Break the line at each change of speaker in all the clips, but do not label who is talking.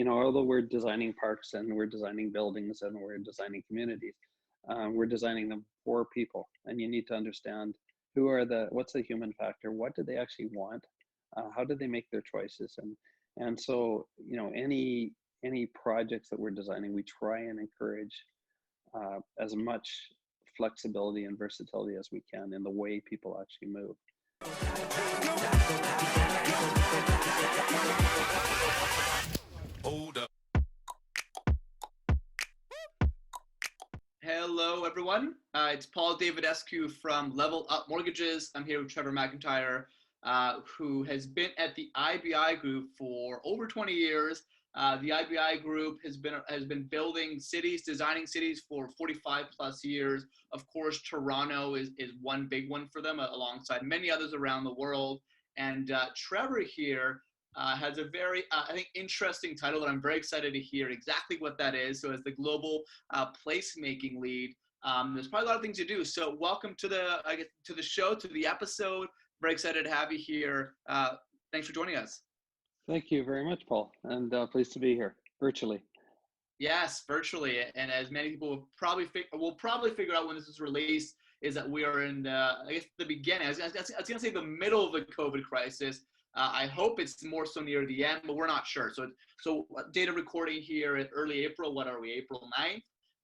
although we're designing parks and we're designing buildings and we're designing communities, we're designing them for people. And you need to understand what's the human factor? What do they actually want? How do they make their choices? And so, any projects that we're designing, we try and encourage as much flexibility and versatility as we can in the way people actually move.
Hold up. Hello, everyone. It's Paul Davidescu from Level Up Mortgages. I'm here with Trevor McIntyre, who has been at the IBI Group for over 20 years. The IBI Group has been building cities, designing cities for 45 plus years. Of course, Toronto is one big one for them, alongside many others around the world. And Trevor here has a very, I think, interesting title that I'm very excited to hear exactly what that is. So as the global placemaking lead, there's probably a lot of things to do. So welcome to the show, to the episode. Very excited to have you here. Thanks for joining us.
Thank you very much, Paul, and pleased to be here virtually.
Yes, virtually, and as many people will probably figure out when this is released, is that we are in the beginning. I was gonna say the middle of the COVID crisis. I hope it's more so near the end, but we're not sure. So data recording here in early April. What are we? April 9th.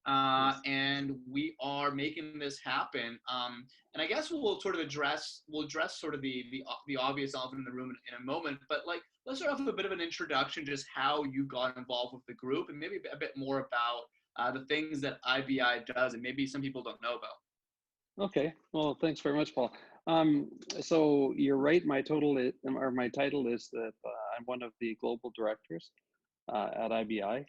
Yes.
And we are making this happen. And I guess we'll address sort of the obvious elephant in the room in a moment, but let's start off with a bit of an introduction, just how you got involved with the group, and maybe a bit more about the things that IBI does, and maybe some people don't know about.
Okay, well, thanks very much, Paul. So you're right. My title is that I'm one of the global directors at IBI.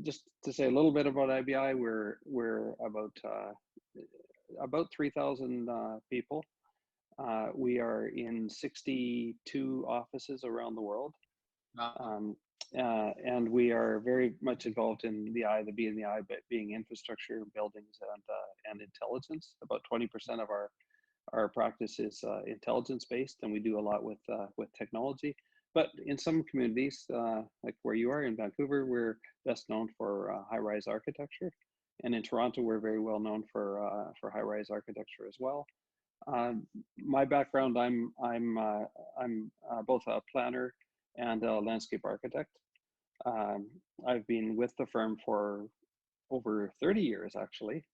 Just to say a little bit about IBI, we're about 3,000 people. We are in 62 offices around the world, and we are very much involved in the B and the I, being infrastructure, buildings, and intelligence. About 20% of our practice is intelligence based, and we do a lot with technology. But in some communities, like where you are in Vancouver, we're best known for high-rise architecture, and in Toronto, we're very well known for high-rise architecture as well. My background, I'm both a planner and a landscape architect. I've been with the firm for over 30 years, actually,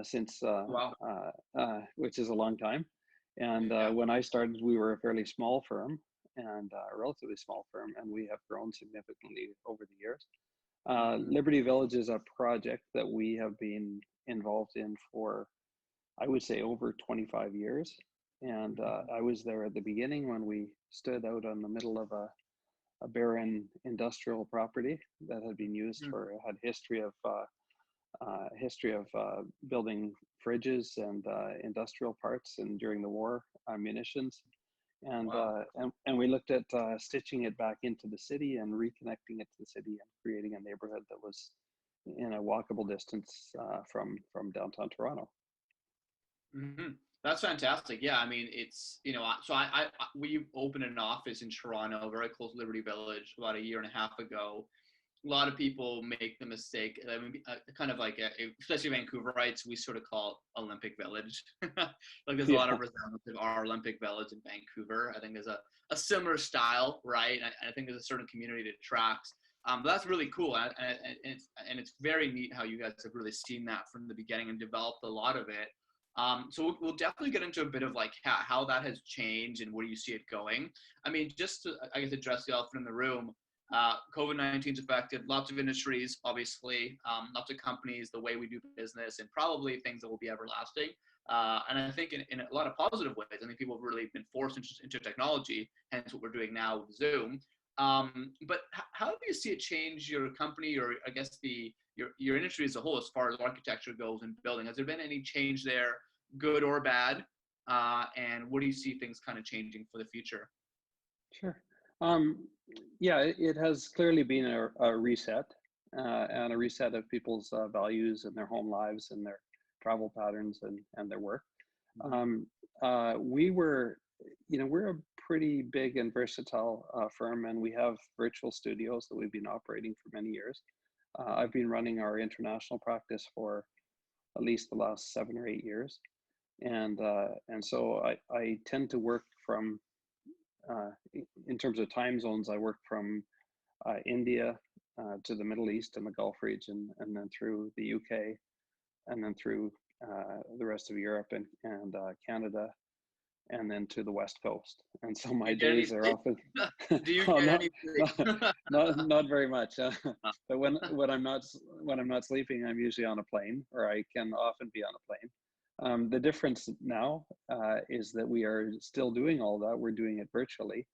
since
Wow.
Which is a long time. And when I started, we were a fairly small firm, and a relatively small firm, and we have grown significantly over the years. Liberty Village is a project that we have been involved in for, I would say, over 25 years. And I was there at the beginning when we stood out on the middle of a barren industrial property that had been used had history of building fridges and industrial parts, and during the war, munitions. And
Wow.
And we looked at stitching it back into the city and reconnecting it to the city and creating a neighborhood that was in a walkable distance from downtown Toronto.
Mm-hmm. That's fantastic. Yeah, I mean, it's, we opened an office in Toronto, very close to Liberty Village, about a year and a half ago. A lot of people make the mistake. I mean, kind of like, especially Vancouverites, we sort of call it Olympic Village. There's a lot of resemblance of our Olympic Village in Vancouver. I think there's a similar style, right? I think there's a certain community that tracks. But that's really cool, and it's very neat how you guys have really seen that from the beginning and developed a lot of it. So we'll definitely get into a bit of how that has changed and where you see it going. I mean, just to, I guess, address the elephant in the room. COVID-19's affected lots of industries, obviously, lots of companies, the way we do business, and probably things that will be everlasting. And I think in a lot of positive ways, I think people have really been forced into technology, hence what we're doing now with Zoom. But how do you see it change your company, or I guess your industry as a whole, as far as architecture goes and building? Has there been any change there, good or bad? And where do you see things kind of changing for the future?
Sure. Yeah, it has clearly been a reset, and a reset of people's values and their home lives and their travel patterns and their work. We were we're a pretty big and versatile firm, and we have virtual studios that we've been operating for many years. I've been running our international practice for at least the last 7 or 8 years, and so I tend to work from, in terms of time zones, I work from India to the Middle East and the Gulf region, and then through the UK, and then through the rest of Europe and Canada, and then to the West Coast. And so my days are often
Do you
oh,
get
not,
any sleep?
not very much. But when I'm not sleeping, I'm usually on a plane, or I can often be on a plane. The difference now is that we are still doing all that. We're doing it virtually.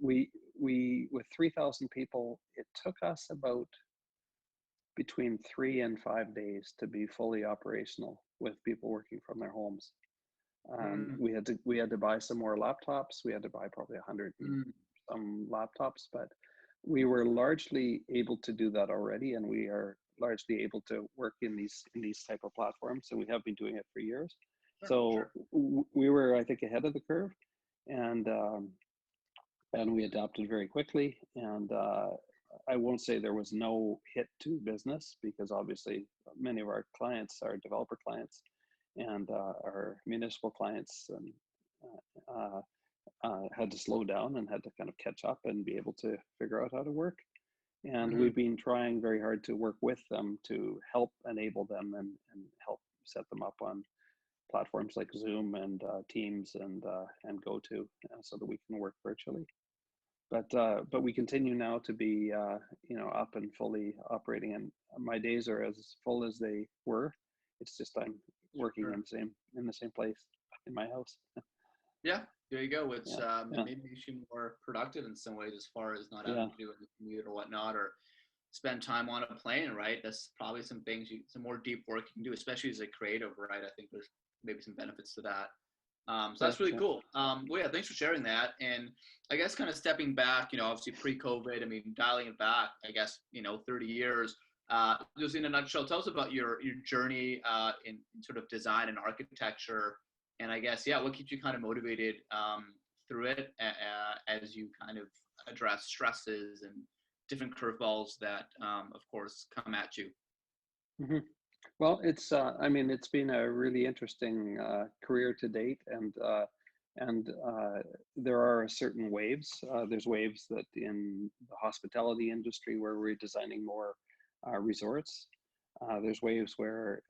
We with 3,000 people, it took us about between 3 and 5 days to be fully operational with people working from their homes. We had to buy some more laptops. We had to buy probably 100 and some laptops, but we were largely able to do that already, and we are largely able to work in these type of platforms, and we have been doing it for years. So we were, I think, ahead of the curve, and we adapted very quickly. And I won't say there was no hit to business, because obviously many of our clients are developer clients, and our municipal clients had to slow down and had to kind of catch up and be able to figure out how to work. And we've been trying very hard to work with them to help enable them and help set them up on platforms like Zoom and Teams and GoTo, so that we can work virtually. But we continue now to be up and fully operating, and my days are as full as they were. It's just I'm working in the same place in my house.
Yeah, there you go. Which maybe makes you more productive in some ways, as far as not having to do a commute or whatnot, or spend time on a plane, right? That's probably some some more deep work you can do, especially as a creative, right? I think there's maybe some benefits to that. So that's really cool. Well, yeah, thanks for sharing that. And I guess kind of stepping back, obviously pre-COVID, I mean, dialing it back, I guess, 30 years, just in a nutshell, tell us about your journey in sort of design and architecture. And I guess, what keeps you kind of motivated through it as you kind of address stresses and different curveballs that, of course, come at you?
Mm-hmm. Well, it's been a really interesting career to date, and there are certain waves. There's waves that in the hospitality industry where we're designing more resorts. There's waves where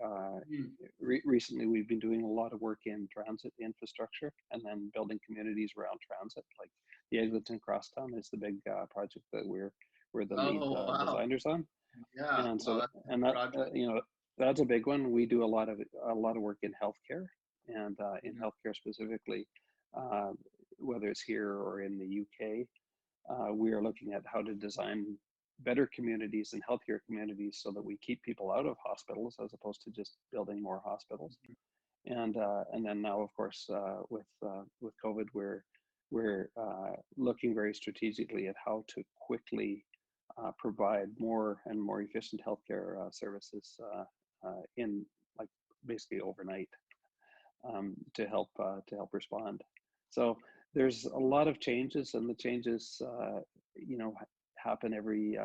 recently we've been doing a lot of work in transit infrastructure, and then building communities around transit, like the Eglinton Crosstown is the big project that we're the lead designers on.
Yeah,
and so that's a big one. We do a lot of work in healthcare, and in healthcare specifically, whether it's here or in the UK, we are looking at how to design better communities and healthier communities so that we keep people out of hospitals as opposed to just building more hospitals. And then now, of course, with COVID, we're looking very strategically at how to quickly provide more and more efficient healthcare services in like basically overnight, to help respond. So there's a lot of changes, and the changes happen every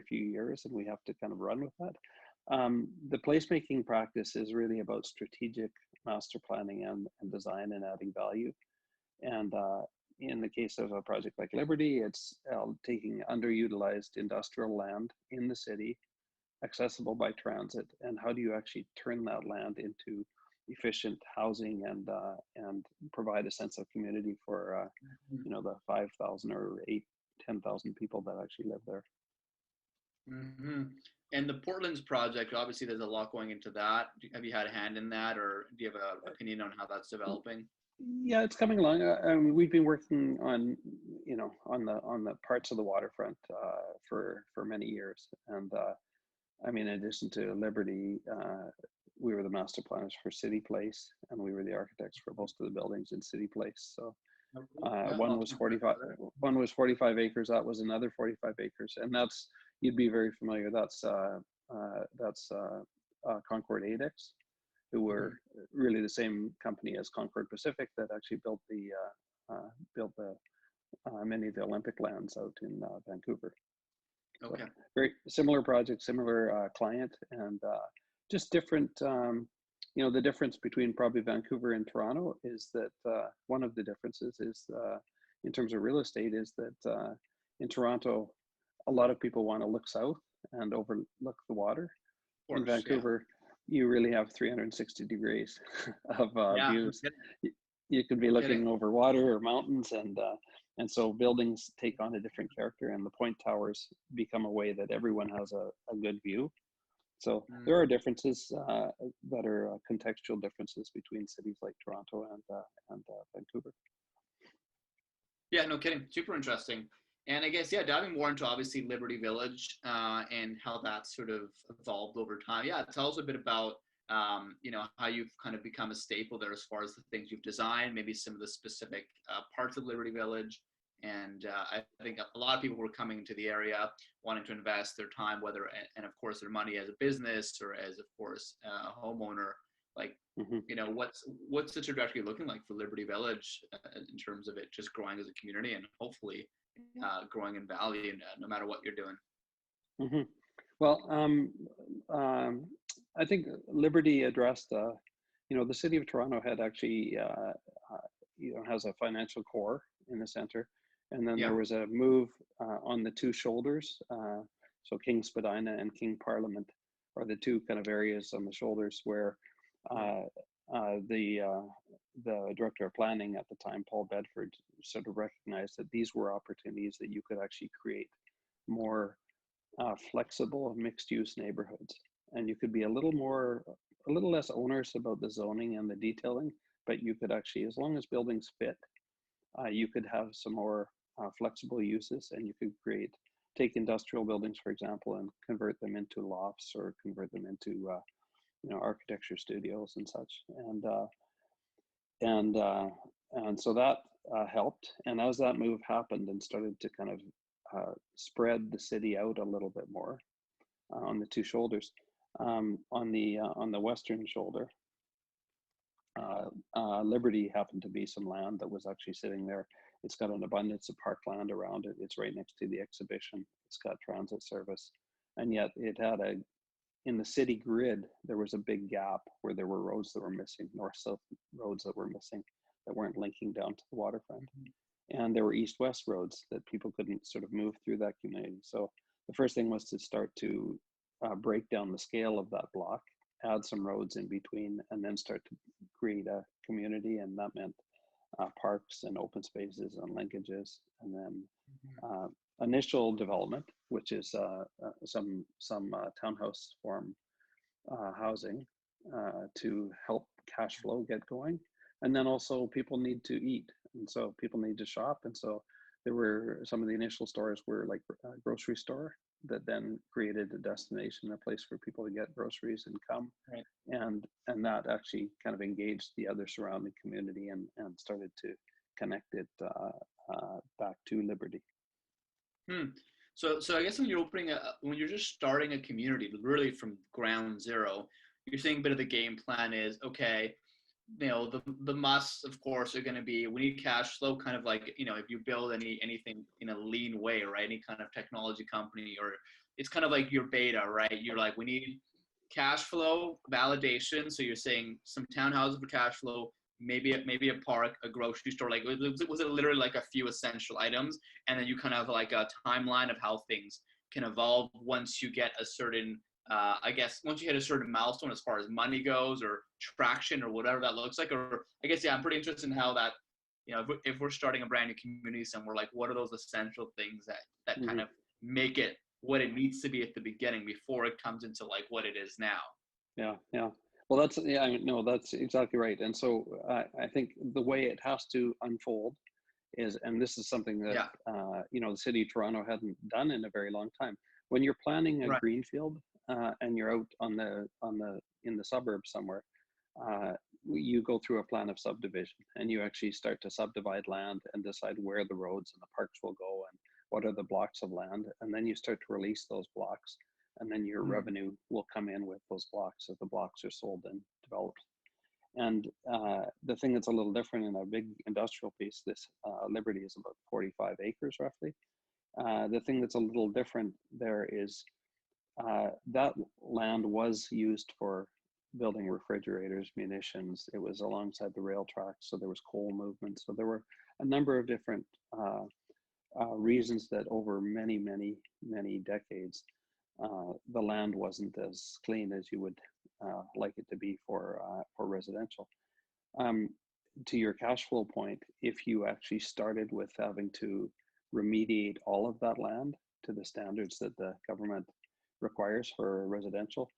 few years, and we have to kind of run with that. The placemaking practice is really about strategic master planning and design and adding value. And in the case of a project like Liberty, it's taking underutilized industrial land in the city, accessible by transit, and how do you actually turn that land into efficient housing and provide a sense of community for the 5,000 or 10,000 people that actually live there.
And the Portland's project, obviously there's a lot going into that. Have you had a hand in that, or do you have an opinion on how that's developing?
Yeah, it's coming along. We've been working on on the parts of the waterfront for many years, and in addition to Liberty, we were the master planners for City Place, and we were the architects for most of the buildings in City Place. So one was 45 acres. That was another 45 acres, and you'd be very familiar. That's Concord 8X, who were really the same company as Concord Pacific that actually built the many of the Olympic lands out in Vancouver.
Okay.
So very similar project, similar client, and just different. The difference between probably Vancouver and Toronto is that one of the differences is in terms of real estate is that in Toronto, a lot of people want to look south and overlook the water.
Of course,
In Vancouver, you really have 360 degrees of views. You could be looking over water or mountains, and so buildings take on a different character, and the point towers become a way that everyone has a good view. So there are differences that are contextual differences between cities like Toronto and Vancouver.
Yeah, no kidding. Super interesting. And I guess, yeah, diving more into obviously Liberty Village and how that sort of evolved over time. Yeah, tell us a bit about, how you've kind of become a staple there as far as the things you've designed, maybe some of the specific parts of Liberty Village. And I think a lot of people who are coming to the area wanting to invest their time, and of course their money as a business or as, of course, a homeowner. Like, what's the trajectory looking like for Liberty Village in terms of it just growing as a community and hopefully growing in value no matter what you're doing?
Well, I think Liberty addressed, the city of Toronto had actually, has a financial core in the center. And then there was a move on the two shoulders. So King Spadina and King Parliament are the two kind of areas on the shoulders where the director of planning at the time, Paul Bedford, sort of recognized that these were opportunities that you could actually create more flexible mixed-use neighborhoods, and you could be a little less onerous about the zoning and the detailing, but you could actually, as long as buildings fit, you could have some more flexible uses, and you could take industrial buildings, for example, and convert them into lofts or convert them into architecture studios and such, and so that helped. And as that move happened and started to kind of spread the city out a little bit more on the two shoulders, on the western shoulder, Liberty happened to be some land that was actually sitting there. It's got an abundance of parkland around it. It's right next to the exhibition. It's got transit service, and yet it had in the city grid, there was a big gap where there were roads that were missing, north-south roads that were missing, that weren't linking down to the waterfront. And there were east-west roads that people couldn't sort of move through that community. So the first thing was to start to break down the scale of that block, add some roads in between, and then start to create a community. And that meant parks and open spaces and linkages, and then initial development, which is some townhouse form housing to help cash flow get going. And then also people need to eat, and so people need to shop. And so there were some of the initial stores were like a grocery store that then created a destination, a place for people to get groceries and come.
Right.
And that actually kind of engaged the other surrounding community and started to connect it back to Liberty.
So I guess when you're just starting a community, really from ground zero, you're saying a bit of the game plan is, okay, the musts, of course, are going to be, we need cash flow, kind of like, if you build anything in a lean way, right? Any kind of technology company, or it's kind of like your beta, right? You're like, we need cash flow validation. So you're saying some townhouses for cash flow, maybe a park, a grocery store. Like, was it literally like a few essential items? And then you kind of like a timeline of how things can evolve once you get a certain, I guess, once you hit a certain milestone as far as money goes or traction or whatever that looks like. Or I guess, yeah, I'm pretty interested in how that, if we're starting a brand new community somewhere, like what are those essential things that kind of make it what it needs to be at the beginning before it comes into like what it is now?
Yeah. Well, that's exactly right. And so I think the way it has to unfold is, and this is something that, the city of Toronto hadn't done in a very long time. When you're planning a greenfield and you're out in the suburbs somewhere, you go through a plan of subdivision, and you actually start to subdivide land and decide where the roads and the parks will go and what are the blocks of land. And then you start to release those blocks, and then your revenue will come in with those blocks as the blocks are sold and developed. And the thing that's a little different in a big industrial piece, this Liberty is about 45 acres roughly. The thing that's a little different there is that land was used for building refrigerators, munitions. It was alongside the rail tracks, so there was coal movement. So there were a number of different reasons that over many, many, many decades, the land wasn't as clean as you would like it to be for residential. To your cash flow point, if you actually started with having to remediate all of that land to the standards that the government requires for residential,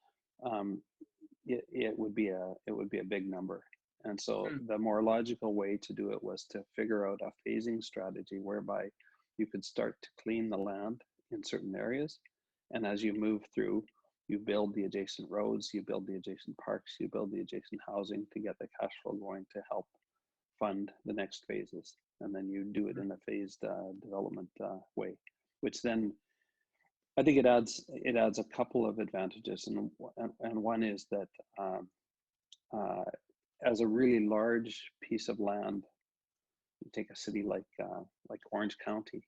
it would be a big number. And so the more logical way to do it was to figure out a phasing strategy whereby you could start to clean the land in certain areas, and as you move through, you build the adjacent roads, you build the adjacent parks, you build the adjacent housing to get the cash flow going to help fund the next phases. And then you do it in a phased development way, which then I think it adds a couple of advantages. And one is that as a really large piece of land, you take a city like Orange County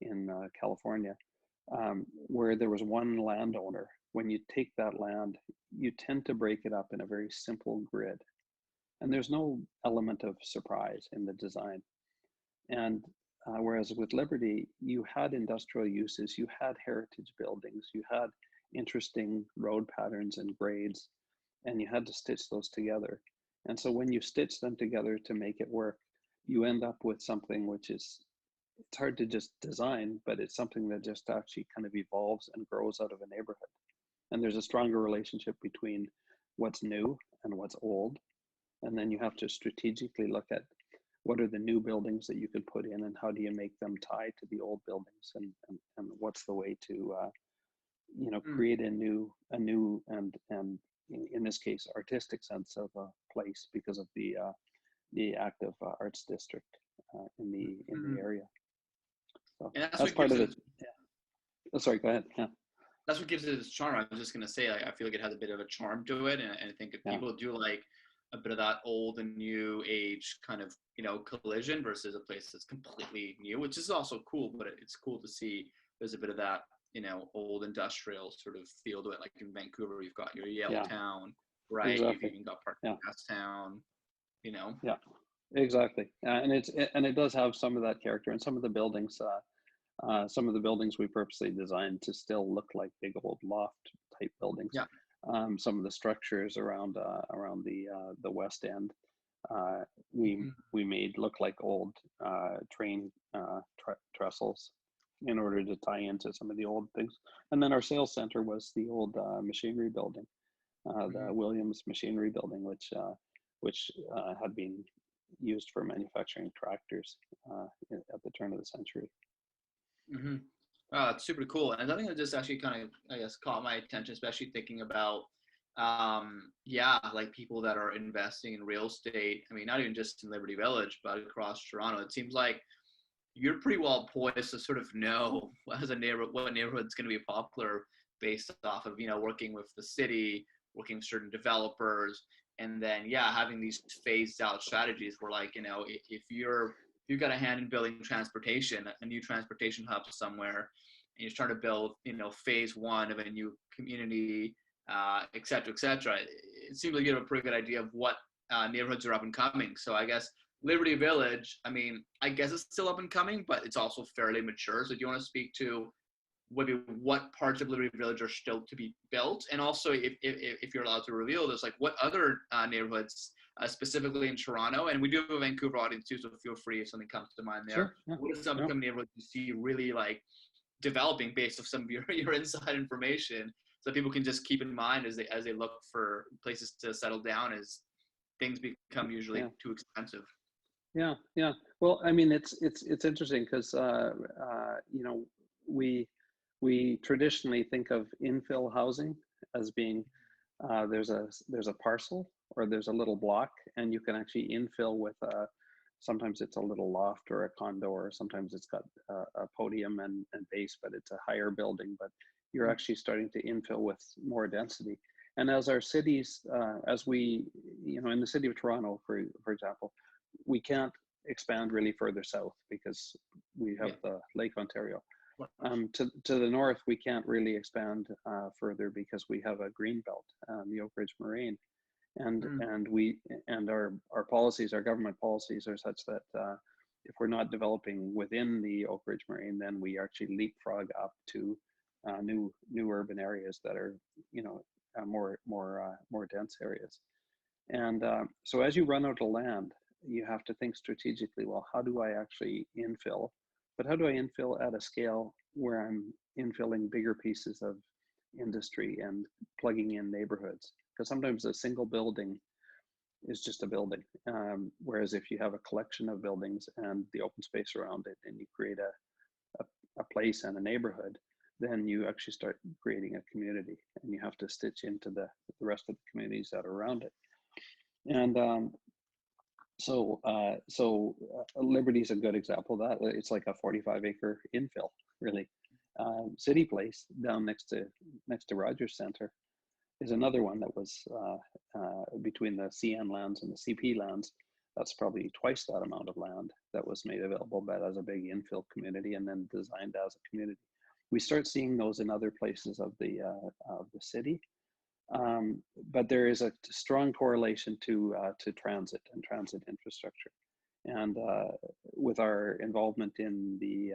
in California, where there was one landowner. When you take that land, you tend to break it up in a very simple grid, and there's no element of surprise in the design. And whereas with Liberty, you had industrial uses, you had heritage buildings, you had interesting road patterns and grades, and you had to stitch those together. And so when you stitch them together to make it work, you end up with something which is, it's hard to just design, but it's something that just actually kind of evolves and grows out of a neighborhood. And there's a stronger relationship between what's new and what's old. And then you have to strategically look at what are the new buildings that you can put in, and how do you make them tie to the old buildings, and what's the way to create a new and in this case artistic sense of a place because of the active arts district in the area. So
and
that's part of it. Yeah. Oh, sorry, go ahead. Yeah.
That's what gives it its charm. I was just gonna say, I feel like it has a bit of a charm to it, and I think if people do like a bit of that old and new age kind of collision versus a place that's completely new, which is also cool. But it's cool to see there's a bit of that old industrial sort of feel to it. Like in Vancouver, you've got your Yale Town, right?
Exactly.
You've even got part of Town.
Yeah, exactly. And it does have some of that character, and some of the buildings. Some of the buildings we purposely designed to still look like big old loft type buildings.
Yeah.
Some of the structures around the west end, we made look like old train trestles in order to tie into some of the old things. And then our sales center was the old machinery building, the Williams Machinery Building, which had been used for manufacturing tractors at the turn of the century.
It's super cool. And I think that just actually kind of, I guess, caught my attention, especially thinking about, like people that are investing in real estate. I mean, not even just in Liberty Village, but across Toronto. It seems like you're pretty well poised to sort of know as a neighborhood what neighborhood's going to be popular based off of, working with the city, working with certain developers, and then, having these phased out strategies where, like, if you've got a hand in building transportation, a new transportation hub somewhere, and you're trying to build, phase one of a new community, et cetera, et cetera. It seems like you have a pretty good idea of what neighborhoods are up and coming. So I guess Liberty Village, I mean, I guess it's still up and coming, but it's also fairly mature. So do you want to speak to maybe what parts of Liberty Village are still to be built? And also, if you're allowed to reveal this, like what other neighborhoods, specifically in Toronto, and we do have a Vancouver audience too, so feel free if something comes to mind there.
Sure, yeah.
What are some neighborhoods you see really like developing based off some of your inside information, so people can just keep in mind as they look for places to settle down as things become usually too expensive?
Yeah. Well, I mean, it's interesting because we traditionally think of infill housing as being there's a parcel or there's a little block, and you can actually infill with sometimes it's a little loft or a condo, or sometimes it's got a podium and base, but it's a higher building, but you're actually starting to infill with more density. And as our cities, as we, in the city of Toronto, for example, we can't expand really further south because we have the Lake Ontario. To the north, we can't really expand further because we have a green belt, the Oak Ridge Moraine, and our policies, our government policies, are such that if we're not developing within the Oak Ridge Moraine, then we actually leapfrog up to new urban areas that are, more dense areas. And so as you run out of land, you have to think strategically, well, how do I actually infill? But how do I infill at a scale where I'm infilling bigger pieces of industry and plugging in neighborhoods? Because sometimes a single building is just a building. Whereas if you have a collection of buildings and the open space around it, and you create a place and a neighborhood, then you actually start creating a community, and you have to stitch into the rest of the communities that are around it. And so Liberty is a good example of that. It's like a 45-acre infill, really. City Place down next to Rogers Center is another one that was between the CN lands and the CP lands. That's probably twice that amount of land that was made available, but as a big infill community and then designed as a community. We start seeing those in other places of the city, but there is a strong correlation to transit and transit infrastructure. And with our involvement in the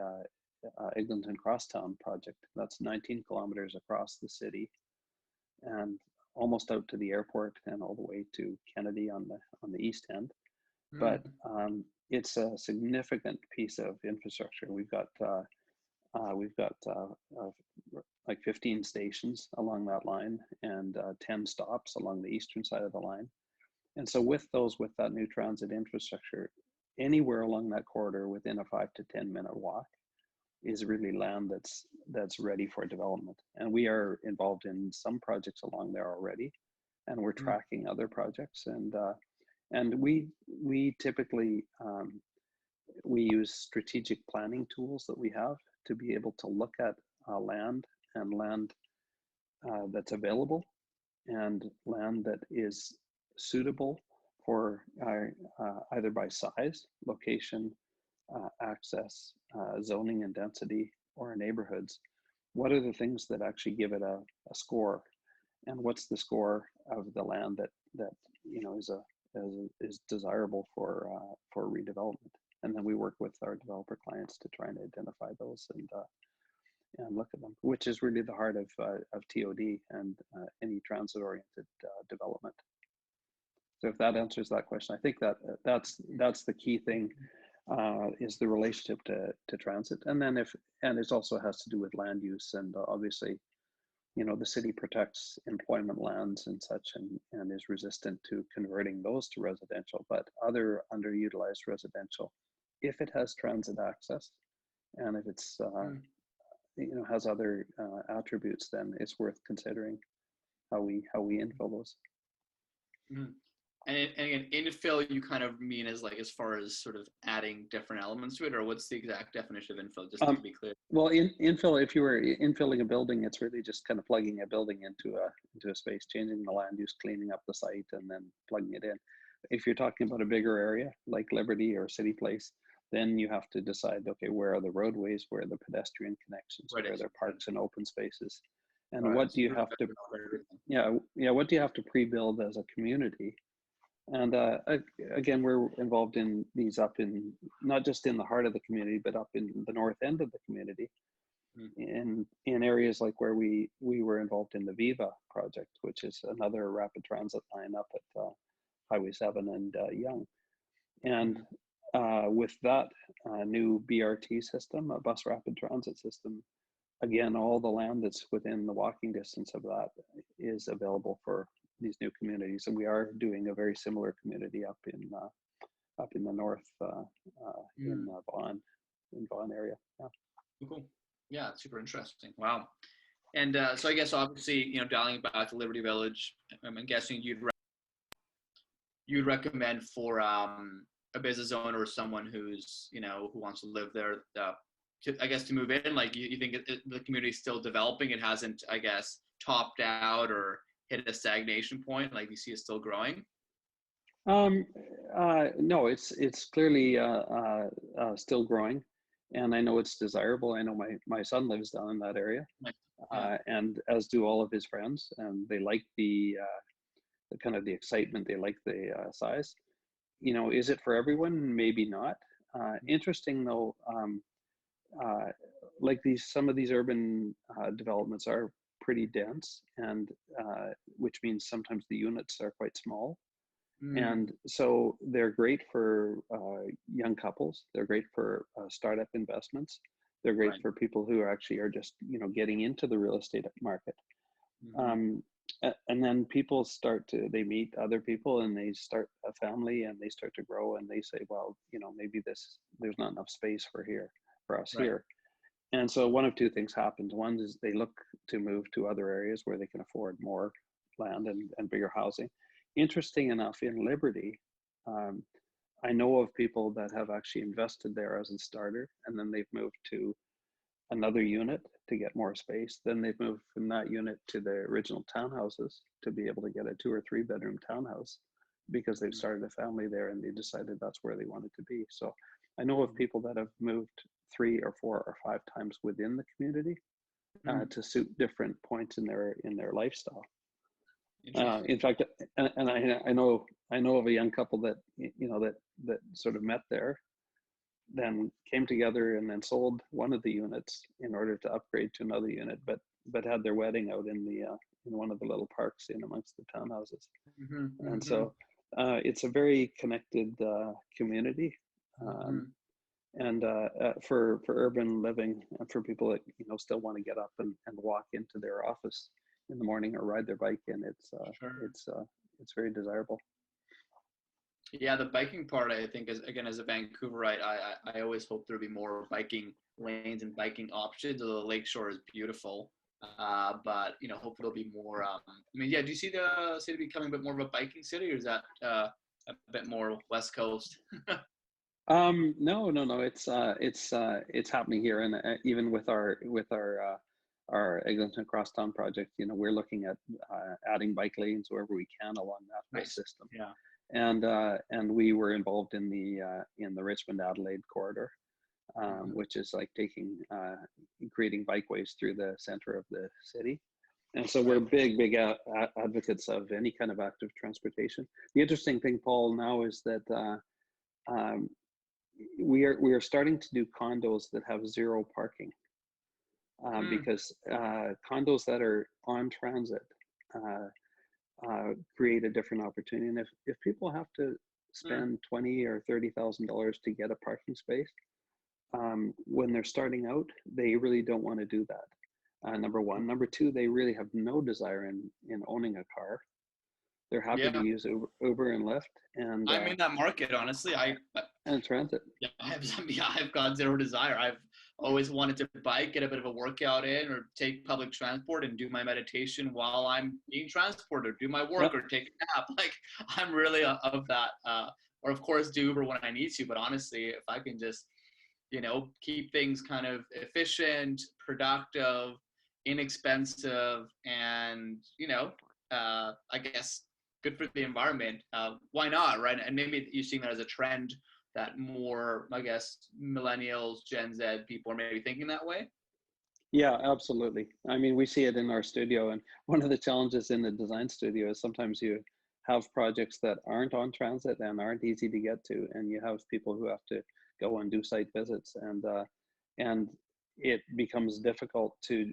Eglinton Crosstown project, that's 19 kilometers across the city, and almost out to the airport and all the way to Kennedy on the east end. But it's a significant piece of infrastructure. We've got like 15 stations along that line and 10 stops along the eastern side of the line. And so with that new transit infrastructure, anywhere along that corridor within a 5 to 10 minute walk is really land that's ready for development. And we are involved in some projects along there already, and we're tracking other projects. And we typically we use strategic planning tools that we have to be able to look at land that's available and land that is suitable for either by size, location, access, zoning and density, or neighborhoods. What are the things that actually give it a score, and what's the score of the land that is desirable for redevelopment? And then we work with our developer clients to try and identify those and look at them, which is really the heart of TOD and any transit-oriented development. So if that answers that question, I think that's the key thing, is the relationship to transit. And then it also has to do with land use, and obviously, the city protects employment lands and such, and is resistant to converting those to residential, but other underutilized residential, if it has transit access and if it's has other attributes, then it's worth considering how we infill those.
And again, infill, you kind of mean as far as sort of adding different elements to it, or what's the exact definition of infill, just to be clear?
Well, infill, if you were infilling a building, it's really just kind of plugging a building into a space, changing the land use, cleaning up the site, and then plugging it in. If you're talking about a bigger area like Liberty or City Place, then you have to decide, okay, where are the roadways, where are the pedestrian connections, where are there parks and open spaces, and what do you have to, what do you have to pre-build as a community? And again, we're involved in these up in, not just in the heart of the community, but up in the north end of the community, in areas like where we were involved in the Viva project, which is another rapid transit line up at Highway 7 and Yonge. And with that new BRT system, a bus rapid transit system, again, all the land that's within the walking distance of that is available for these new communities. And we are doing a very similar community up in the north, in Vaughan area. Yeah.
Cool. Yeah, it's super interesting. Wow. And so I guess obviously, dialing back to Liberty Village, I'm guessing you'd recommend for a business owner or someone who's who wants to live there, to move in. Like you think the community is still developing, it hasn't, I guess, topped out or hit a stagnation point? Like, do you see it still growing?
Um, no, it's clearly still growing, and I know it's desirable. I know my son lives down in that area,
Like, yeah.
and as do all of his friends, and they like the kind of the excitement. They like the size. You know, is it for everyone? Maybe not. Interesting though. Uh, like some of these urban developments are pretty dense, and which means sometimes the units are quite small.
Mm,
And so they're great for young couples. They're great for startup investments. They're great
right.
for people who actually are just, you know, getting into the real estate market.
Hmm.
Um, and then people they meet other people and they start a family and they start to grow and they say, well, you know, maybe there's not enough space for us
Right.
here. And so one of two things happens. One is they look to move to other areas where they can afford more land and bigger housing. Interesting enough, in Liberty, um, I know of people that have actually invested there as a starter, and then they've moved to another unit to get more space. Then they've moved from that unit to the original townhouses to be able to get a 2 or 3 bedroom townhouse because they've started a family there and they decided that's where they wanted to be. So I know of
Mm-hmm.
people that have moved 3 or 4 or 5 times within the community
Mm-hmm.
to suit different points in their lifestyle.
Interesting.
In fact, and I know of a young couple that you know that sort of met there, then came together and then sold one of the units in order to upgrade to another unit, but had their wedding out in one of the little parks in amongst the townhouses.
Mm-hmm.
And
Mm-hmm.
so it's a very connected community.
Mm-hmm.
Um, and for urban living and for people that you know still want to get up and walk into their office in the morning or ride their bike in,
Sure.
it's very desirable.
Yeah, the biking part, I think, is again as a Vancouverite, I always hope there'll be more biking lanes and biking options. Although the lakeshore is beautiful, but you know, hopefully there'll be more. I mean, yeah, do you see the city becoming a bit more of a biking city, or is that a bit more West Coast?
No, no, no. It's happening here, and even our Eglinton Crosstown project, you know, we're looking at adding bike lanes wherever we can along that whole
Nice.
system.
Yeah.
And we were involved in the Richmond Adelaide corridor,
Mm-hmm.
which is like creating bikeways through the center of the city. And so we're
Right.
big advocates of any kind of active transportation. The interesting thing, Paul, now is that um, we are starting to do condos that have zero parking
Mm,
because condos that are on transit create a different opportunity. And if people have to
mm.
spend $20,000 or $30,000 to get a parking space, when they're starting out, they really don't want to do that. Number one. Number two, they really have no desire in owning a car. They're happy to
Yeah.
use Uber and Lyft
I'm in that market, honestly.
and transit.
Yeah, yeah, I've got zero desire. I've always wanted to bike, get a bit of a workout in, or take public transport and do my meditation while I'm being transported, or do my work,
Yep.
or take a nap. Like, I'm really of that. Or of course, do Uber when I need to. But honestly, if I can just, you know, keep things kind of efficient, productive, inexpensive, and you know, I guess good for the environment. Why not, right? And maybe you're seeing that as a trend that more, I guess, millennials, Gen Z people are maybe thinking that way.
Yeah, absolutely. I mean, we see it in our studio, and one of the challenges in the design studio is sometimes you have projects that aren't on transit and aren't easy to get to, and you have people who have to go and do site visits, and it becomes difficult to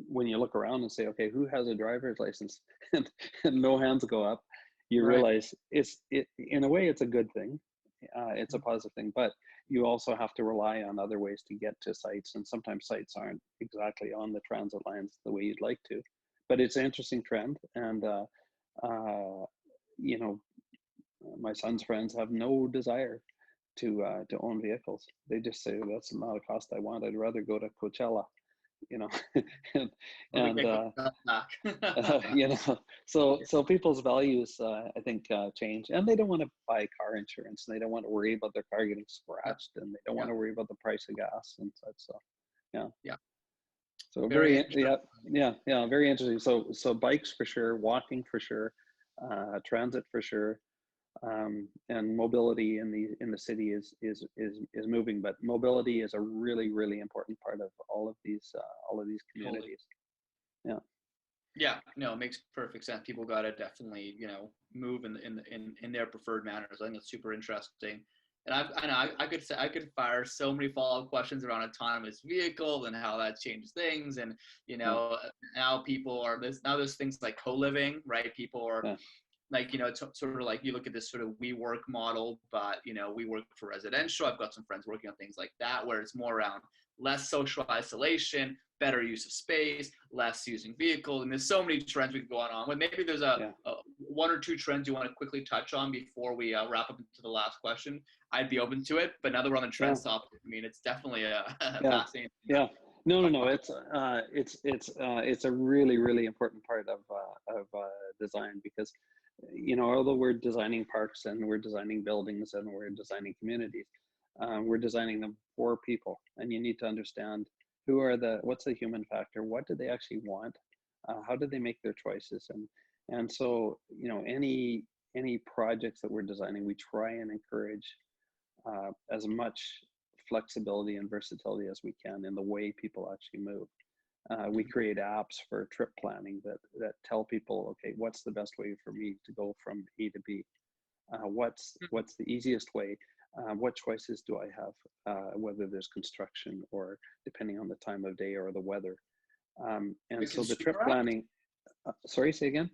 when you look around and say, okay, who has a driver's license, and no hands go up. You
Right.
realize in a way it's a good thing, it's a positive thing, but you also have to rely on other ways to get to sites, and sometimes sites aren't exactly on the transit lines the way you'd like to. But it's an interesting trend, and uh, you know, my son's friends have no desire to own vehicles. They just say that's not a cost I want. I'd rather go to Coachella, you know, and,
Let me
and
get back.
you know, so people's values, I think, change, and they don't want to buy car insurance, and they don't want to worry about their car getting
Yeah.
scratched, and they don't
Yeah.
want to worry about the price of gas and such. So, yeah.
Yeah.
So
Very
very,
interesting.
yeah, very interesting. So bikes for sure, walking for sure, transit for sure, and mobility in the city is moving. But mobility is a really important part of all of these
Totally.
communities. Yeah,
Yeah, no, it makes perfect sense. People got to definitely, move in their preferred manners. I think that's super interesting. And I could say I could fire so many follow-up questions around autonomous vehicles and how that changed things. And
yeah,
now people are this now there's things like co-living, right? People are
yeah,
like, it's sort of like you look at this sort of WeWork model, but we work for residential. I've got some friends working on things like that where it's more around less social isolation, better use of space, less using vehicles. And there's so many trends we could go on with. Maybe there's
yeah,
a one or two trends you want to quickly touch on before we wrap up into the last question. I'd be open to it, but now that we're on the
yeah,
trends topic, I mean, it's definitely a
yeah,
fascinating
yeah. No.
topic.
It's a really important part of design, because although we're designing parks and we're designing buildings and we're designing communities, we're designing them for people, and you need to understand what's the human factor, what do they actually want, how do they make their choices, and so any projects that we're designing, we try and encourage as much flexibility and versatility as we can in the way people actually move. We
Mhm.
create apps for trip planning that tell people, okay, what's the best way for me to go from A to B? What's the easiest way? What choices do I have? Whether there's construction or depending on the time of day or the weather.
A
And so the trip
consumer app?
planning. Sorry, say again.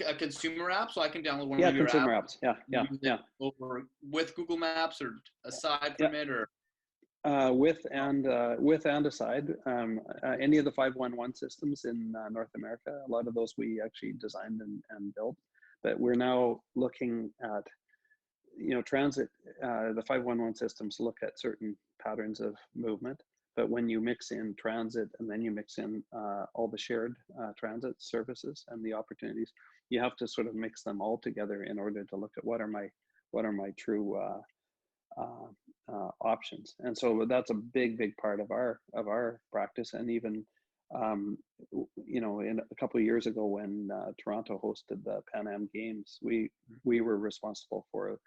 A consumer app, so I can download one
Yeah,
of your apps,
consumer apps. Yeah, yeah,
use it
yeah,
over with Google Maps or aside
yeah.
from it, or
With and aside, any of the 511 systems in North America, a lot of those we actually designed and built. But we're now looking at, transit. The 511 systems look at certain patterns of movement, but when you mix in transit and then you mix in all the shared transit services and the opportunities, you have to sort of mix them all together in order to look at what are my true options. And so that's a big part of our practice. And even in a couple of years ago when Toronto hosted the Pan Am Games, we were responsible for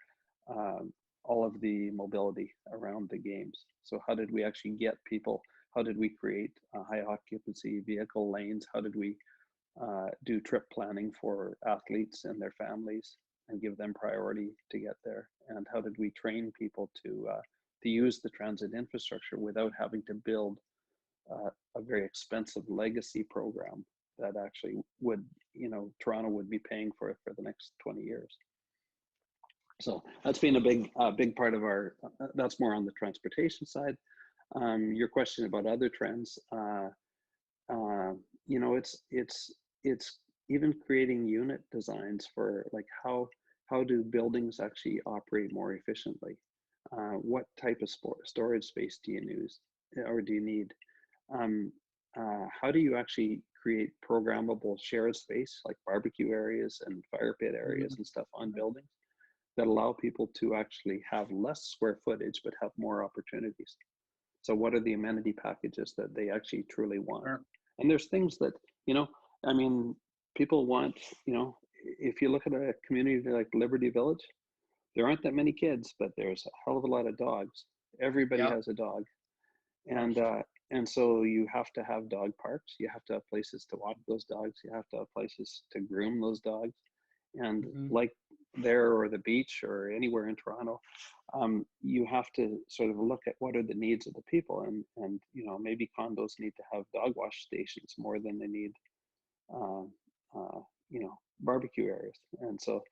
all of the mobility around the games. So how did we actually get people? How did we create high occupancy vehicle lanes? How did we do trip planning for athletes and their families and give them priority to get there? And how did we train people to use the transit infrastructure without having to build a very expensive legacy program that actually would, Toronto would be paying for the next 20 years? So that's been a big part of that's more on the transportation side. Your question about other trends, it's even creating unit designs for, like, how do buildings actually operate more efficiently? What type of storage space do you use or do you need? Um, how do you actually create programmable shared space like barbecue areas and fire pit areas and stuff on buildings that allow people to actually have less square footage but have more opportunities? So what are the amenity packages that they actually truly want?
Sure.
And there's things that, I mean, people want, if you look at a community like Liberty Village, there aren't that many kids, but there's a hell of a lot of dogs. Everybody
Yep.
has a dog.
Of course.
And so you have to have dog parks. You have to have places to walk those dogs. You have to have places to groom those dogs. And
Hmm.
like there or the beach or anywhere in Toronto, you have to sort of look at what are the needs of the people, and maybe condos need to have dog wash stations more than they need um, barbecue areas. And so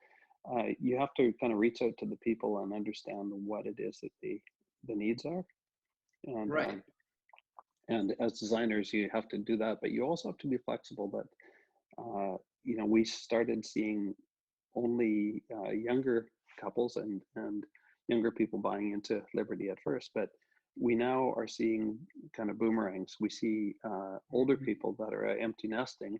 you have to kind of reach out to the people and understand what it is that the needs are. And
Right.
and as designers, you have to do that, but you also have to be flexible. But we started seeing only younger couples and younger people buying into Liberty at first, but we now are seeing kind of boomerangs. We see older
Mhm.
people that are empty nesting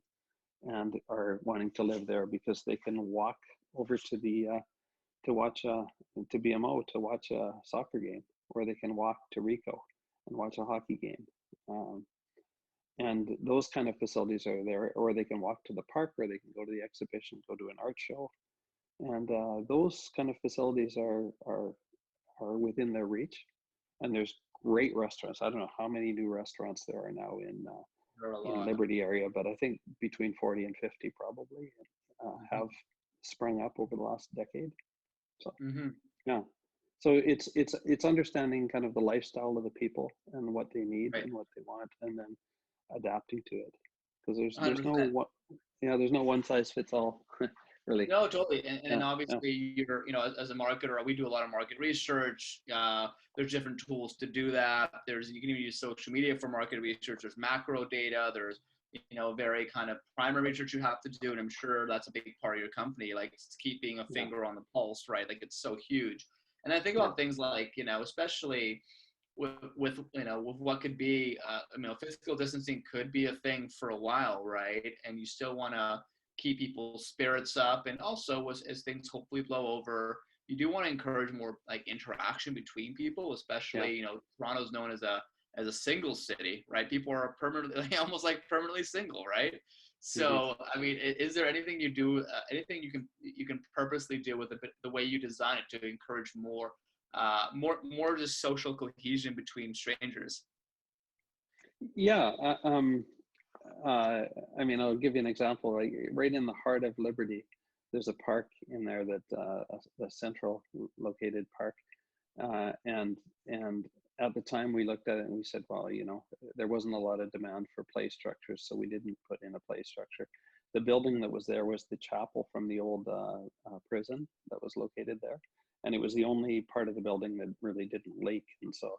and are wanting to live there because they can walk over to the to watch to BMO to watch a soccer game, or they can walk to Rico and watch a hockey game. Um, And those kind of facilities are there, or they can walk to the park, or they can go to the exhibition, go to an art show. And those kind of facilities are within their reach. And there's great restaurants. I don't know how many new restaurants there are now
There are a
in
lot.
Liberty area, but I think between 40 and 50 probably have sprung up over the last decade. So
Mm-hmm.
yeah, so it's understanding kind of the lifestyle of the people and what they need
Right.
and what they want, and then adapting to it. Because there's no
100%.
one, yeah, there's no one size fits all, really.
No, totally. And
Yeah, yeah,
obviously you're, as a marketer, we do a lot of market research. There's different tools to do that. You can even use social media for market research. There's macro data. There's, very kind of primary research you have to do. And I'm sure that's a big part of your company, like it's keeping a
yeah,
finger on the pulse, right? Like it's so huge. And I think
yeah,
about things like, especially with what could be, physical distancing could be a thing for a while, right? And you still want to keep people's spirits up, and also as things hopefully blow over, you do want to encourage more like interaction between people,
yeah.
especially Toronto's known as a single city, right? People are permanently almost like permanently single, right?
Hmm.
So I mean, is there anything you do, anything you can purposely do with the way you design it to encourage more just social cohesion between strangers?
Yeah, I mean, I'll give you an example. Right in the heart of Liberty, there's a park in there that the central located park, and at the time we looked at it and we said, well, there wasn't a lot of demand for play structures, so we didn't put in a play structure. The building that was there was the chapel from the old prison that was located there, and it was the only part of the building that really didn't leak, and so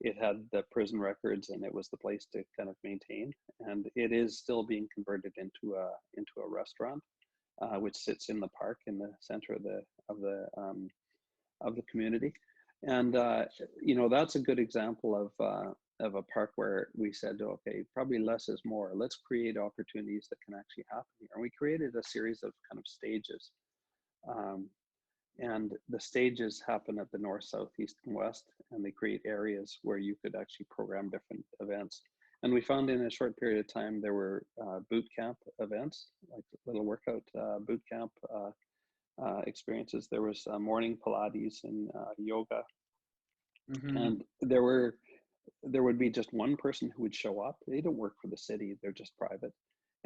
it had the prison records, and it was the place to kind of maintain. And it is still being converted into a restaurant, which sits in the park in the center of the community. And that's a good example of a park where we said, okay, probably less is more. Let's create opportunities that can actually happen here. And we created a series of kind of stages. Um, and the stages happen at the north, south, east, and west, and they create areas where you could actually program different events. And we found in a short period of time there were boot camp events, like little workout boot camp experiences. There was morning Pilates and yoga,
Mm-hmm.
and there would be just one person who would show up. They don't work for the city; they're just private,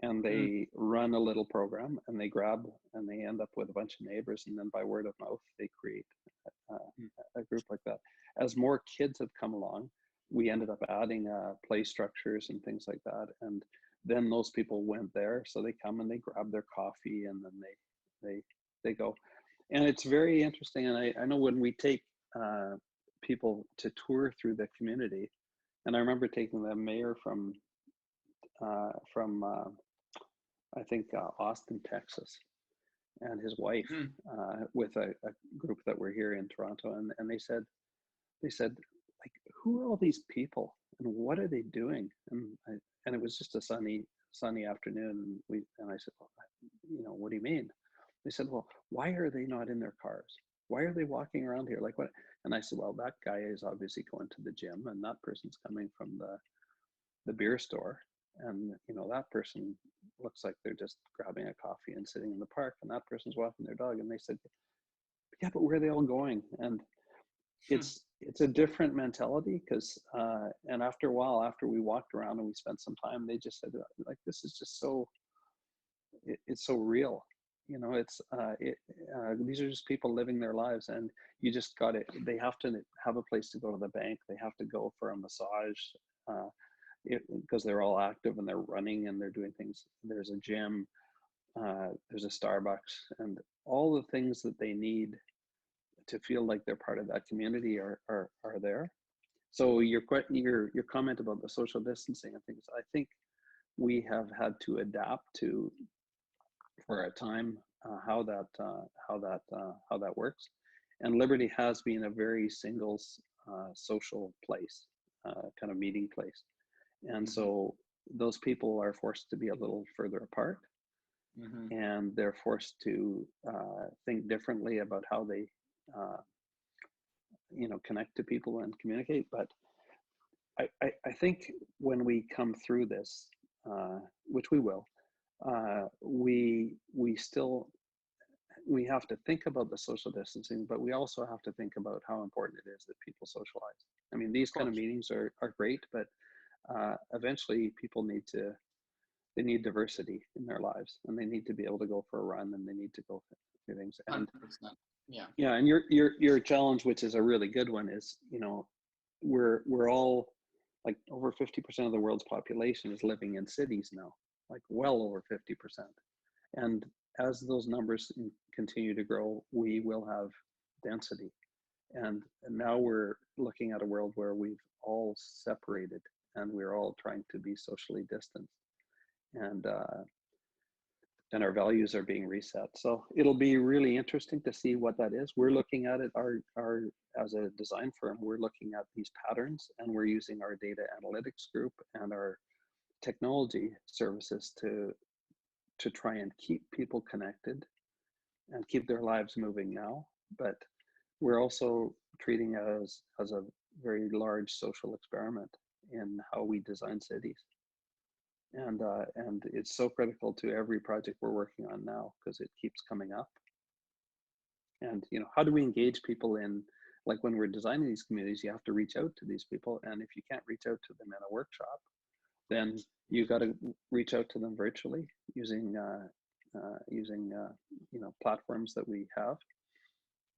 and they run a little program, and they grab and they end up with a bunch of neighbors, and then by word of mouth, they create uh, a group like that. As more kids have come along, we ended up adding play structures and things like that, and then those people went there, so they come and they grab their coffee, and then they they go, and it's very interesting. And I know when we take people to tour through the community, and I remember taking the mayor from I think Austin, Texas, and his wife
Mm-hmm.
with a group that were here in Toronto, and they said like, who are all these people and what are they doing? And it was just a sunny afternoon, and I said, well, what do you mean? They said, well, why are they not in their cars? Why are they walking around here? Like what? And I said, well, that guy is obviously going to the gym, and that person's coming from the beer store, and that person looks like they're just grabbing a coffee and sitting in the park, and that person's walking their dog. And they said, yeah, but where are they all going? And it's a different mentality, because and after a while, after we walked around and we spent some time, they just said, like, this is just it's so real. These are just people living their lives, and you just got it. They have to have a place to go to the bank. They have to go for a massage, because they're all active and they're running and they're doing things. There's a gym, there's a Starbucks, and all the things that they need to feel like they're part of that community are there. So your comment about the social distancing and things, I think we have had to adapt to, for a time, how that works. And Liberty has been a very singles social place, kind of meeting place, and
Mm-hmm.
so those people are forced to be a little further apart,
Mm-hmm.
and they're forced to think differently about how they uh, connect to people and communicate. But I think when we come through this, which we will, we have to think about the social distancing, but we also have to think about how important it is that people socialize. I mean, these
Of
kind of
course.
meetings are great, but eventually people they need diversity in their lives, and they need to be able to go for a run, and they need to go through things. And
100%. Yeah.
yeah, and your challenge, which is a really good one, is, we're all, like, over 50% of the world's population is living in cities now, like well over 50%. And as those numbers continue to grow, we will have density. And now we're looking at a world where we've all separated, and we're all trying to be socially distant. And our values are being reset. So it'll be really interesting to see what that is. We're looking at it, our as a design firm, we're looking at these patterns, and we're using our data analytics group and our technology services to try and keep people connected and keep their lives moving now. But we're also treating it as a very large social experiment in how we design cities. And it's so critical to every project we're working on now, because it keeps coming up. And how do we engage people in, like, when we're designing these communities, you have to reach out to these people, and if you can't reach out to them in a workshop, then you got to reach out to them virtually using platforms that we have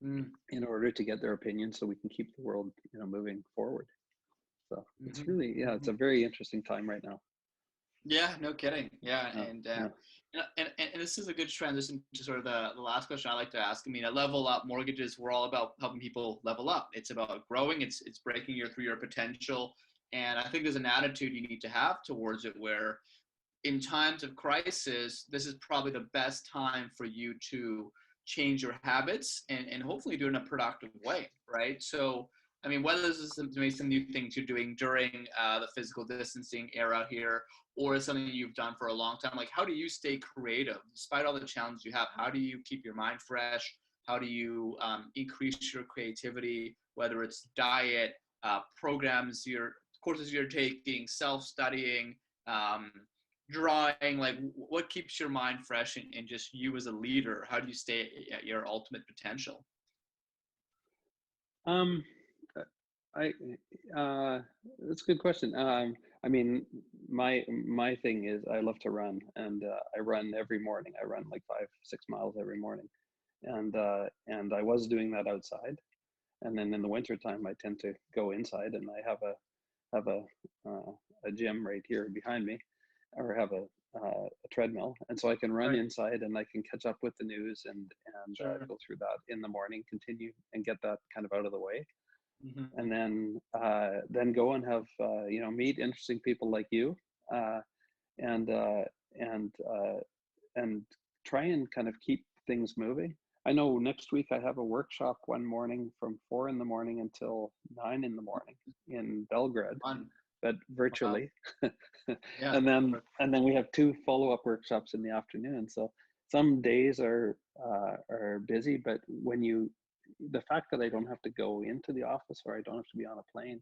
in order to get their opinion, so we can keep the world moving forward. So it's really, it's a very interesting time right now.
Yeah, no kidding. Yeah,
Yeah.
And this is a good transition to sort of the last question I like to ask. I mean, at Level Up Mortgages, we're all about helping people level up. It's about growing. It's breaking through your potential. And I think there's an attitude you need to have towards it, where in times of crisis, this is probably the best time for you to change your habits and hopefully do it in a productive way, right? So, I mean, whether this is maybe some new things you're doing during the physical distancing era here, or is something you've done for a long time, like, how do you stay creative despite all the challenges you have? How do you keep your mind fresh? How do you increase your creativity, whether it's diet, programs, courses you're taking, self-studying, drawing, like, what keeps your mind fresh and just you as a leader? How do you stay at your ultimate potential?
That's a good question. I mean, my thing is, I love to run, and I run every morning. I run like 5-6 miles every morning, and I was doing that outside, and then in the wintertime I tend to go inside, and I have a gym right here behind me, or have a treadmill, and so I can run inside, and I can catch up with the news and go through that in the morning, continue and get that kind of out of the way. And then go and have meet interesting people like you, and try and kind of keep things moving. I know next week I have a workshop one morning from 4 in the morning until 9 in the morning in Belgrade, but virtually.
Yeah.
and then we have 2 follow-up workshops in the afternoon. So some days are busy, but the fact that I don't have to go into the office, or I don't have to be on a plane,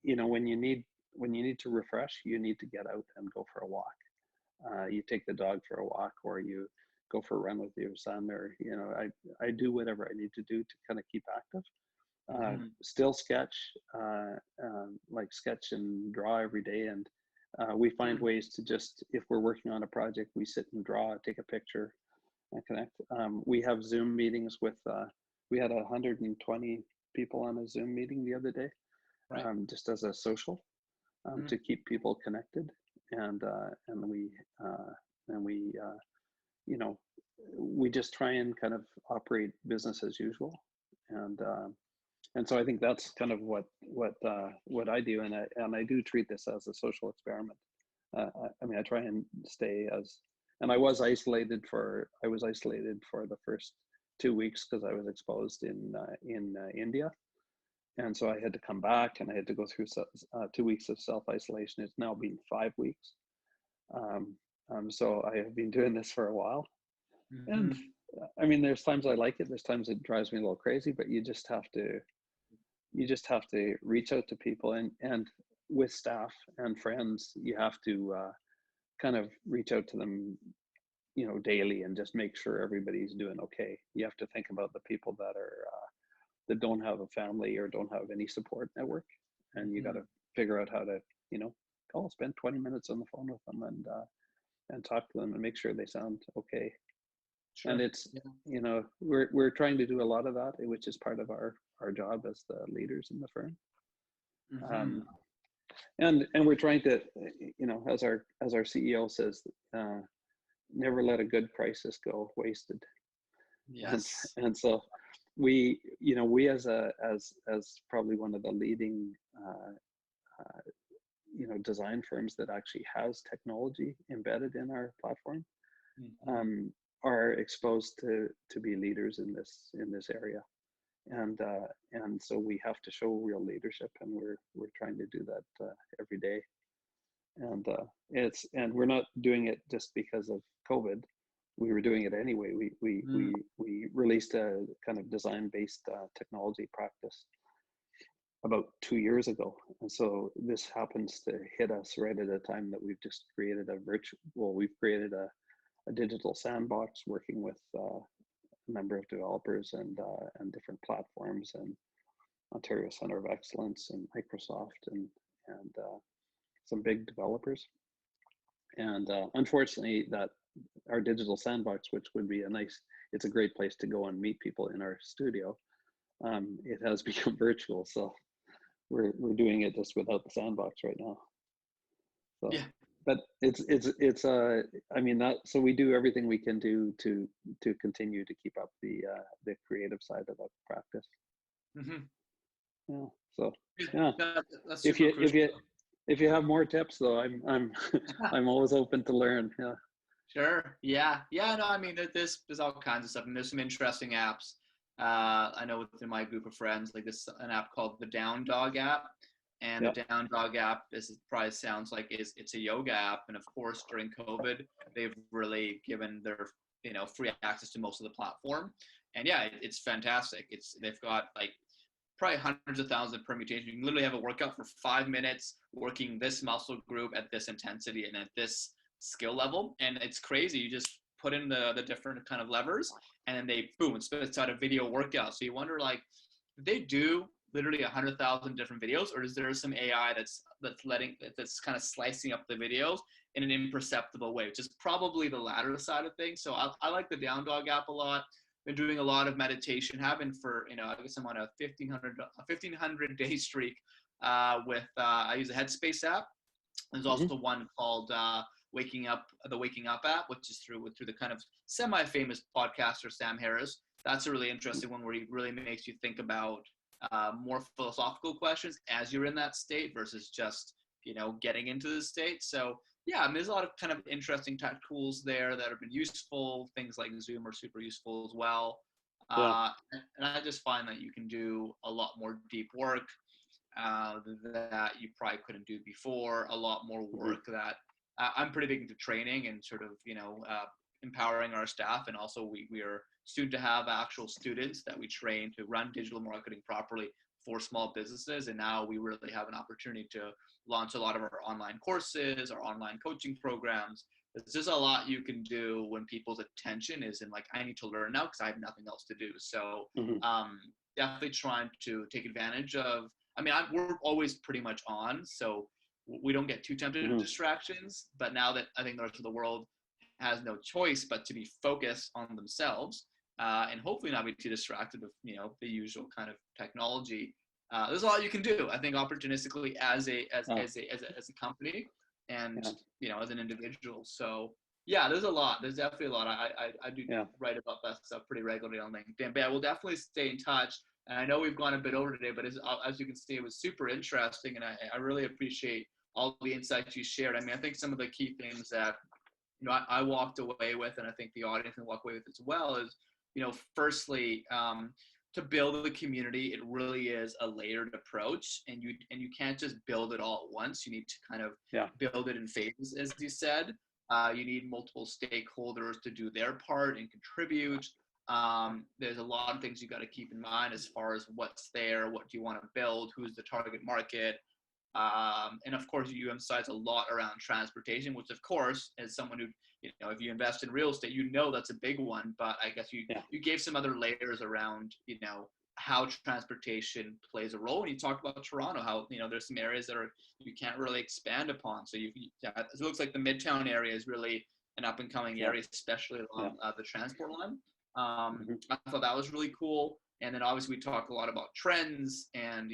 when you need to refresh, you need to get out and go for a walk. You take the dog for a walk, or you go for a run with your son, or I do whatever I need to do to kind of keep active. Still sketch, like sketch and draw every day, and we find ways to just, if we're working on a project, we sit and draw, take a picture, and connect. We have Zoom meetings with, we had 120 people on a Zoom meeting the other day, just as a social, to keep people connected. And we just try and kind of operate business as usual. And so I think that's kind of what I do, and I do treat this as a social experiment. I mean, I try and stay and I was isolated for the first 2 weeks, because I was exposed in India, and so I had to come back, and I had to go through 2 weeks of self-isolation. It's now been 5 weeks. So I have been doing this for a while, and I mean, there's times I like it, there's times it drives me a little crazy, but you just have to reach out to people, and with staff and friends, you have to kind of reach out to them, daily, and just make sure everybody's doing okay. You have to think about the people that don't have a family or don't have any support network, and you got
Mhm.
to figure out how to, spend 20 minutes on the phone with them and talk to them and make sure they sound okay. And
Sure.
it's,
Yeah.
we're trying to do a lot of that, which is part of our job as the leaders in the firm.
Hmm.
Um, and we're trying to, as our CEO says, uh, never let a good crisis go wasted. and
Yes.
and so we as probably one of the leading uh, design firms that actually has technology embedded in our platform,
Hmm.
um, are exposed to be leaders in this area. And so we have to show real leadership, and we're trying to do that every day. And we're not doing it just because of COVID. We were doing it anyway. We released a kind of design-based technology practice about 2 years ago, and so this happens to hit us right at a time that we've just created we've created a digital sandbox working with a number of developers and different platforms, and Ontario Center of Excellence and Microsoft and some big developers. And unfortunately, that our digital sandbox, which would be it's a great place to go and meet people in our studio. It has become virtual, so we're doing it just without the sandbox right now. So,
Yeah.
but I mean that. So we do everything we can do to continue to keep up the creative side of the practice.
Hmm.
Yeah. So
Yeah.
yeah,
That's
if
super
you if
crucial.
you if you have more tips, though, I'm I'm always open to learn. Yeah.
Sure. Yeah. Yeah. No, I mean, there's all kinds of stuff, and there's some interesting apps. I know within my group of friends, like this, an app called the Down Dog app, and the
Yeah.
Down Dog app, as it probably sounds like, it's a yoga app, and of course during COVID, they've really given their free access to most of the platform, and yeah, it's fantastic. They've got like probably hundreds of thousands of permutations. You can literally have a workout for 5 minutes, working this muscle group at this intensity and at this skill level. And it's crazy. You just put in the different kind of levers, and then they boom, it spits out a video workout. So you wonder, like, did they do literally 100,000 different videos, or is there some AI that's kind of slicing up the videos in an imperceptible way, which is probably the latter side of things. So I like the Down Dog app a lot. Been doing a lot of meditation. Have been for, I guess I'm on a 1,500 day streak with I use a Headspace app. There's
Hmm.
also one called the Waking Up app, which is through the kind of semi-famous podcaster Sam Harris. That's a really interesting one where he really makes you think about more philosophical questions as you're in that state versus just getting into the state. So yeah, I mean, there's a lot of kind of interesting tech tools there that have been useful. Things like Zoom are super useful as well.
Yeah.
And I just find that you can do a lot more deep work that you probably couldn't do before. A lot more
Hmm.
work that I'm pretty big into training and sort of empowering our staff, and also we are soon to have actual students that we train to run digital marketing properly for small businesses. And now we really have an opportunity to launch a lot of our online courses, our online coaching programs. There's just a lot you can do when people's attention is in, like, I need to learn now because I have nothing else to do. So
Hmm.
definitely trying to take advantage of. I mean, we're always pretty much on, so we don't get too tempted to
Hmm.
distractions. But now that I think the rest of the world has no choice but to be focused on themselves, and hopefully not be too distracted with the usual kind of technology. There's a lot you can do, I think, opportunistically as a as
Oh,
as a as a, as a company, and
yeah.
as an individual. So yeah, there's a lot. There's definitely a lot. I do
Yeah.
write about that stuff pretty regularly on LinkedIn. But yeah, we'll definitely stay in touch. And I know we've gone a bit over today, but as you can see, it was super interesting, and I really appreciate all the insights you shared. I mean, I think some of the key things that I walked away with, and I think the audience can walk away with as well, is firstly, to build the community, it really is a layered approach, and you can't just build it all at once. You need to kind of
Yeah.
build it in phases, as you said. You need multiple stakeholders to do their part and contribute. There's a lot of things you got to keep in mind as far as what's there, what do you want to build, who's the target market, And of course, you emphasize a lot around transportation, which, of course, as someone who, if you invest in real estate, that's a big one. But I guess
Yeah.
you gave some other layers around, how transportation plays a role. And you talked about Toronto, how, there's some areas that you can't really expand upon. So it looks like the Midtown area is really an up and coming area, especially along the transport line. I thought that was really cool. And then obviously we talk a lot about trends and,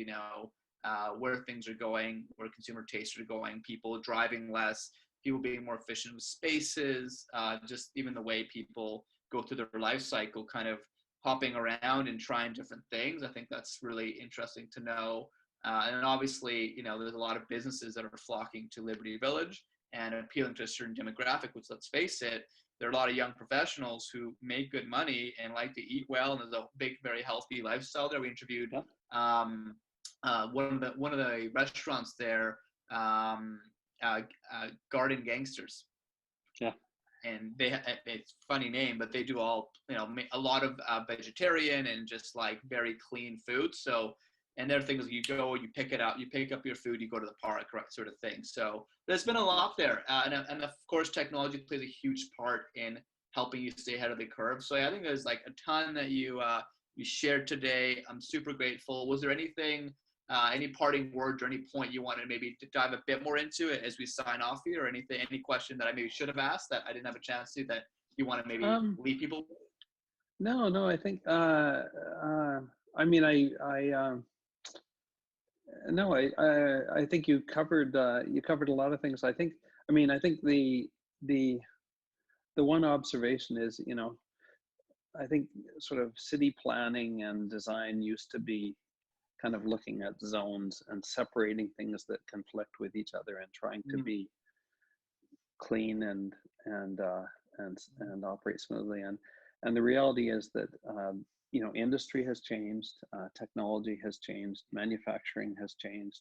where things are going, where consumer tastes are going, people driving less, people being more efficient with spaces, just even the way people go through their life cycle, kind of hopping around and trying different things. I think that's really interesting to know. And obviously, there's a lot of businesses that are flocking to Liberty Village and appealing to a certain demographic, which, let's face it, there are a lot of young professionals who make good money and like to eat well, and there's a big, very healthy lifestyle there. We interviewed one of the restaurants there, Garden Gangsters.
Yeah.
And it's a funny name, but they do all, a lot of vegetarian and just like very clean food. So, and their thing is you go, you pick it up, you pick up your food, you go to the park, right, sort of thing. So there's been a lot there. And of course, technology plays a huge part in helping you stay ahead of the curve. So I think there's like a ton that you shared today. I'm super grateful. Was there anything, any parting words or any point you wanted maybe to dive a bit more into it as we sign off here, or anything, any question that I maybe should have asked that I didn't have a chance to, that you want to maybe leave people with?
No, I think, I mean, no, I think you covered a lot of things. I think the one observation is, I think sort of city planning and design used to be kind of looking at zones and separating things that conflict with each other and trying to be clean and operate smoothly. And the reality is that industry has changed, technology has changed, manufacturing has changed,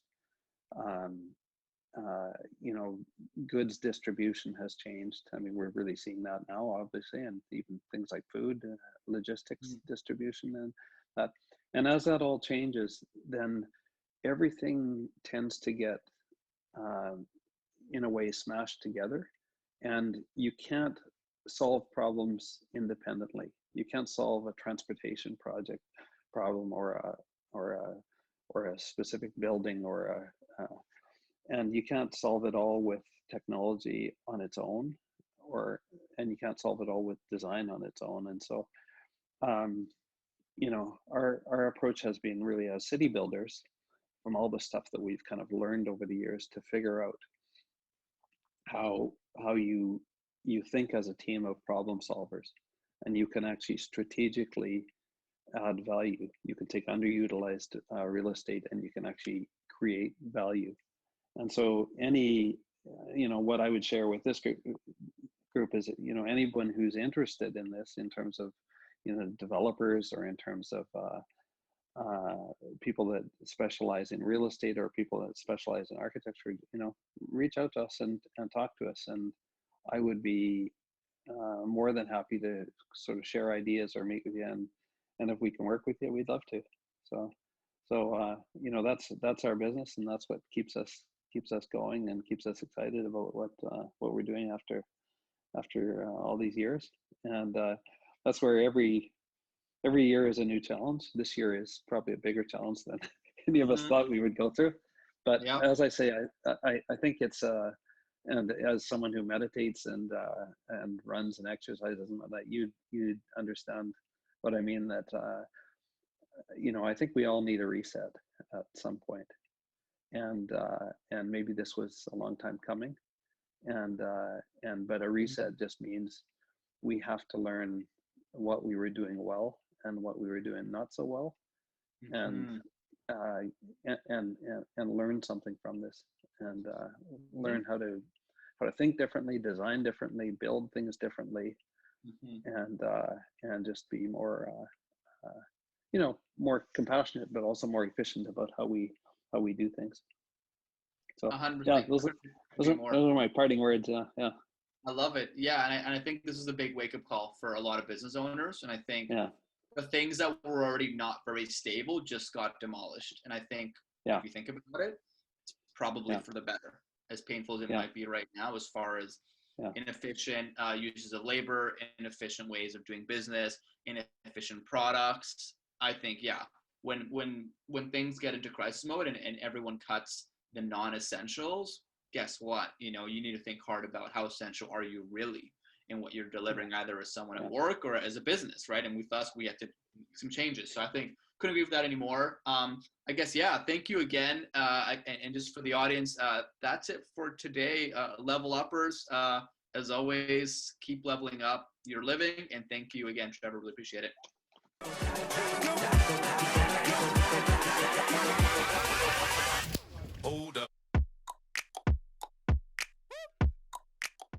goods distribution has changed. I mean, we're really seeing that now, obviously, and even things like food, logistics, distribution, and that. And as that all changes, then everything tends to get, in a way, smashed together, and you can't solve problems independently. You can't solve a transportation problem or a specific building and you can't solve it all with technology on its own, and you can't solve it all with design on its own. And so, our approach has been really, as city builders, from all the stuff that we've kind of learned over the years, to figure out how you think as a team of problem solvers, and you can actually strategically add value. You can take underutilized real estate and you can actually create value. And so what I would share with this group is, anyone who's interested in this, in terms of, developers, or in terms of people that specialize in real estate, or people that specialize in architecture, reach out to us and talk to us. And I would be more than happy to sort of share ideas or meet with you. And if we can work with you, we'd love to. So that's our business, and that's what keeps us going and keeps us excited about what we're doing after all these years. And that's where every year is a new challenge. This year is probably a bigger challenge than any of us thought we would go through. But as I say, I think it's and as someone who meditates and runs and exercises and that, you'd understand what I mean. That I think we all need a reset at some point, and maybe this was a long time coming, but a reset just means we have to learn what we were doing well and what we were doing not so well, and learn something from this, and learn how to think differently, design differently, build things differently, and just be more more compassionate, but also more efficient about how we do things. So
100%.
yeah, those are my parting words. Yeah.
I love it. Yeah, and I think this is a big wake-up call for a lot of business owners. And I think the things that were already not very stable just got demolished. And I think if you think about it, it's probably
Yeah.
for the better, as painful as it
Yeah.
might be right now, as far as
Yeah.
inefficient uses of labor, inefficient ways of doing business, inefficient products. I think, yeah, when things get into crisis mode and everyone cuts the non-essentials, guess what? You know, you need to think hard about how essential are you really in what you're delivering, either as someone at work or as a business, right? And with us, we had to make some changes. So I think couldn't agree with that anymore. I guess, yeah, thank you again. And just for the audience, that's it for today. Level uppers, as always, keep leveling up your living. And thank you again, Trevor. Really appreciate it.